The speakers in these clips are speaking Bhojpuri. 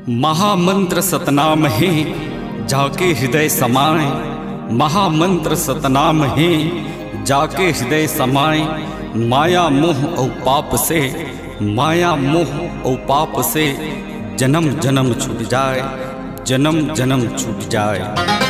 महामंत्र सतनाम है जाके हृदय समाए, महामंत्र सतनाम है जाके हृदय समाए। माया मोह और पाप से, माया मोह और पाप से जन्म जन्म छूट जाए, जन्म जन्म छूट जाए।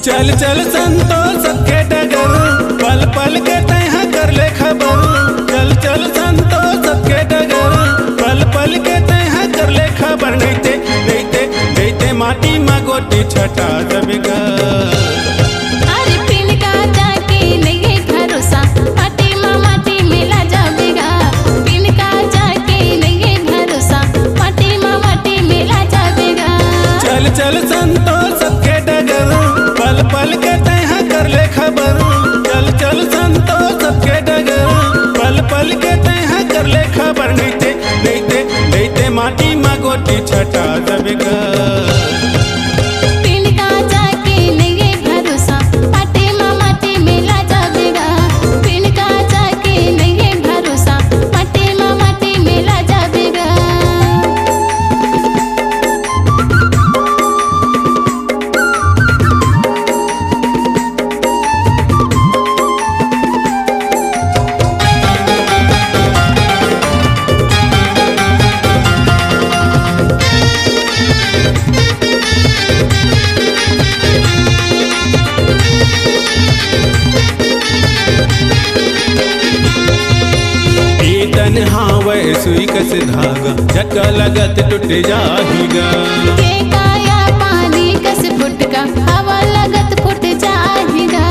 चल चल संतोष सबके डगर, पल पल के तैहा कर ले खबर। चल चल संतोष सबके डगर, पल पल के तैहा कर ले खबर। नैते नैते नैते माटी में गोटी छटा दबेगा। अरे पिन का जाके नहीं भरोसा, माटी में मिला जाएगा। पिन का जाके नहीं भरोसा, माटी में मिला जाएगा। चल चल संतोष सबके डगर, पल पल के तैहा कर ले खबर। चल चल संतोष सबके डगर, पल पल के तैहा कर ले खबर। नैते नैते नैते माटी में गोटी छटा दबेगा। पिन का जाके नहीं भरोसा, माटी मिला जाएगा। पिन का जाके नहीं भरोसा, माटी मिला जाएगा। तन्हावे सुई कस धागा, झटका लगत टूट जाहिगा। के काया पानी कस फुटका, हवा लगत फुट जाएगा।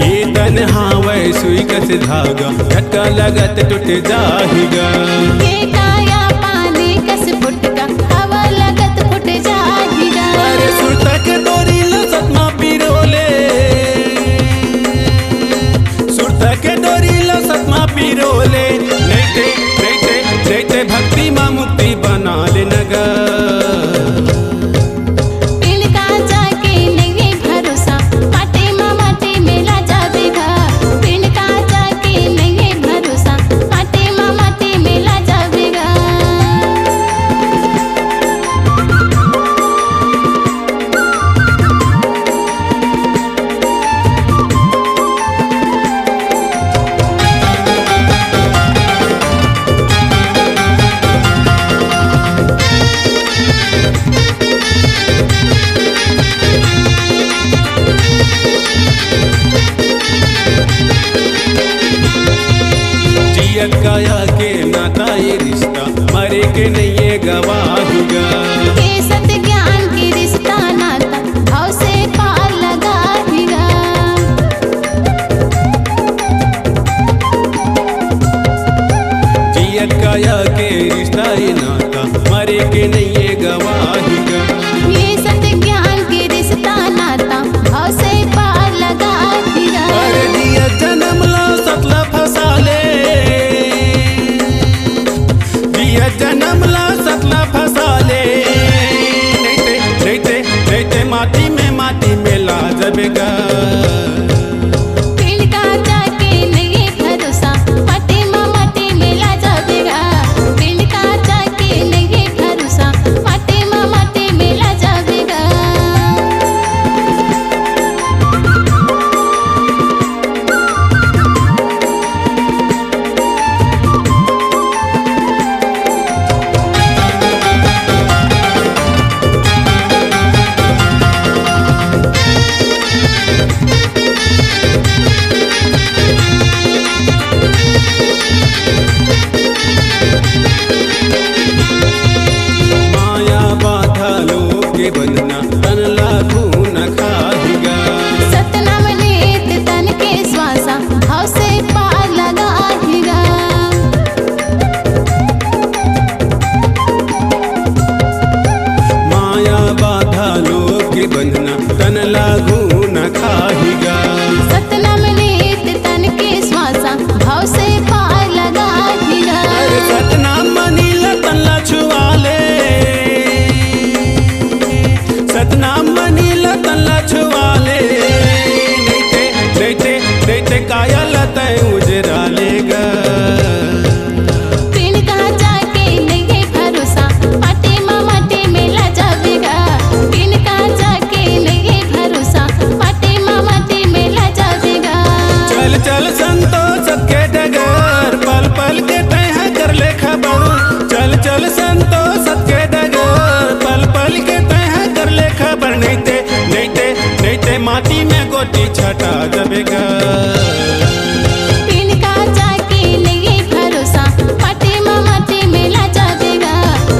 ये तन्हावे सुई कस धागा, झटका लगत टूट जाहिगा। के काया पानी कस फुटका, हवा लगत फुट जाएगा। अरे सुरता के डोरी लो सतमा पिरोले, सुरता के डोरी लो सतमा पिरोले। नैते नैते नैते भक्ति मां मुक्ति बना ले नगा। पिन का जाके नहीं भरोसा, माटी मिला जाएगा। पिन का जाके नहीं भरोसा, माटी मिला जाएगा। जियत काया के नाता ये रिश्ता, मरे के नहीं ये गवाहिगा। के सत्य ज्ञान की रिश्ता नाता, भाव से पार लगाएगा। जियत काया के रिश्ता ये नाता, मरे के नहीं ये गवाहिगा। ये सत्य ज्ञान की रिश्ता नाता, भाव से पार लगाएगा। अरे जियत जन्म ला सतला फसाले, जियत जन्म ला सतला फसाले। नैते नैते नैते माटी में ला जबेगा। पिन का जाके नहीं भरोसा, माटी मिला जाएगा। पिन का जाके नहीं भरोसा, माटी मिला जाएगा। चल संतोष सबके डगर, पल पल के तैहा कर ले खबर, नहीं ते माटी में गोटी छटा जबेगा। पिन का जाके नहीं भरोसा, माटी में ला जाएगा।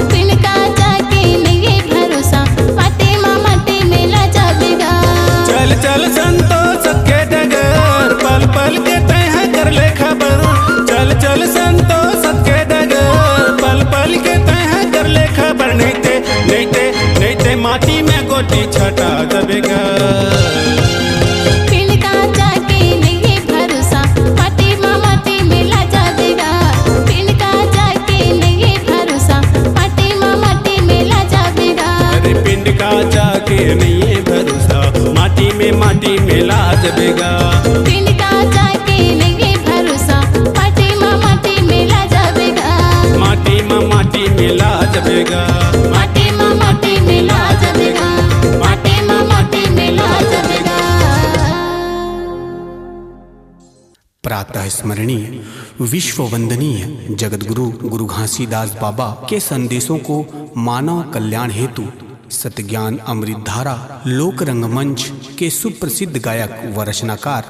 पिन का जाके नहीं भरोसा, माटी में ला जाएगा। चल चल संतोष सबके डगर, पल पल के तैहा कर ले खबर, चल चल संतोष सबके डगर, पल पल के तैहा कर ले खबर, नहीं ते माटी में गोटी छटा जबेगा। पिन का जाके नहीं भरोसा, माटी में ला जाएगा। पिन का जाके नहीं भरोसा, माटी में ला जाएगा। अरे पिंड का जाके नहीं भरोसा, माटी में ला जबेगा। पिन का जाके नहीं भरोसा, माटी में ला जाएगा। माटी में ला जबेगा। माटी में ला जाएगा। माटी में ला जाएगा। प्रातः स्मरणीय विश्व वंदनीय जगतगुरु गुरु घासीदास बाबा के संदेशों को मानव कल्याण हेतु सतज्ञान अमृत धारा लोक रंगमंच के सुप्रसिद्ध गायक व रचनाकार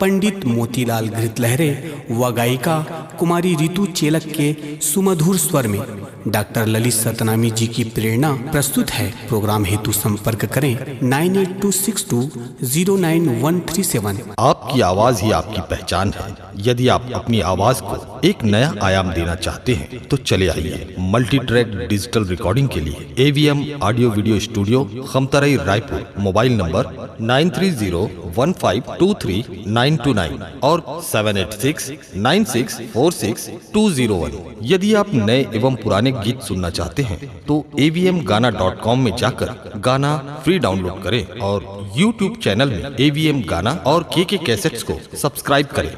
पंडित मोतीलाल घृतलहरे व गायिका कुमारी रितु चेलक के सुमधुर स्वर में डॉक्टर ललित सतनामी जी की प्रेरणा प्रस्तुत है। प्रोग्राम हेतु संपर्क करें 9826209137। आपकी आवाज ही आपकी पहचान है। यदि आप अपनी आवाज को एक नया आयाम देना चाहते हैं तो चले आइए मल्टी ट्रैक डिजिटल रिकॉर्डिंग के लिए AVM audio video studio Khamtarai Raipur. Mobile number 9301523929 और 7869646201। यदि आप नए एवं पुराने गीत सुनना चाहते हैं तो avmgana.com में जाकर गाना फ्री डाउनलोड करें और YouTube चैनल में AVM गाना और KK कैसेट्स को सब्सक्राइब करें।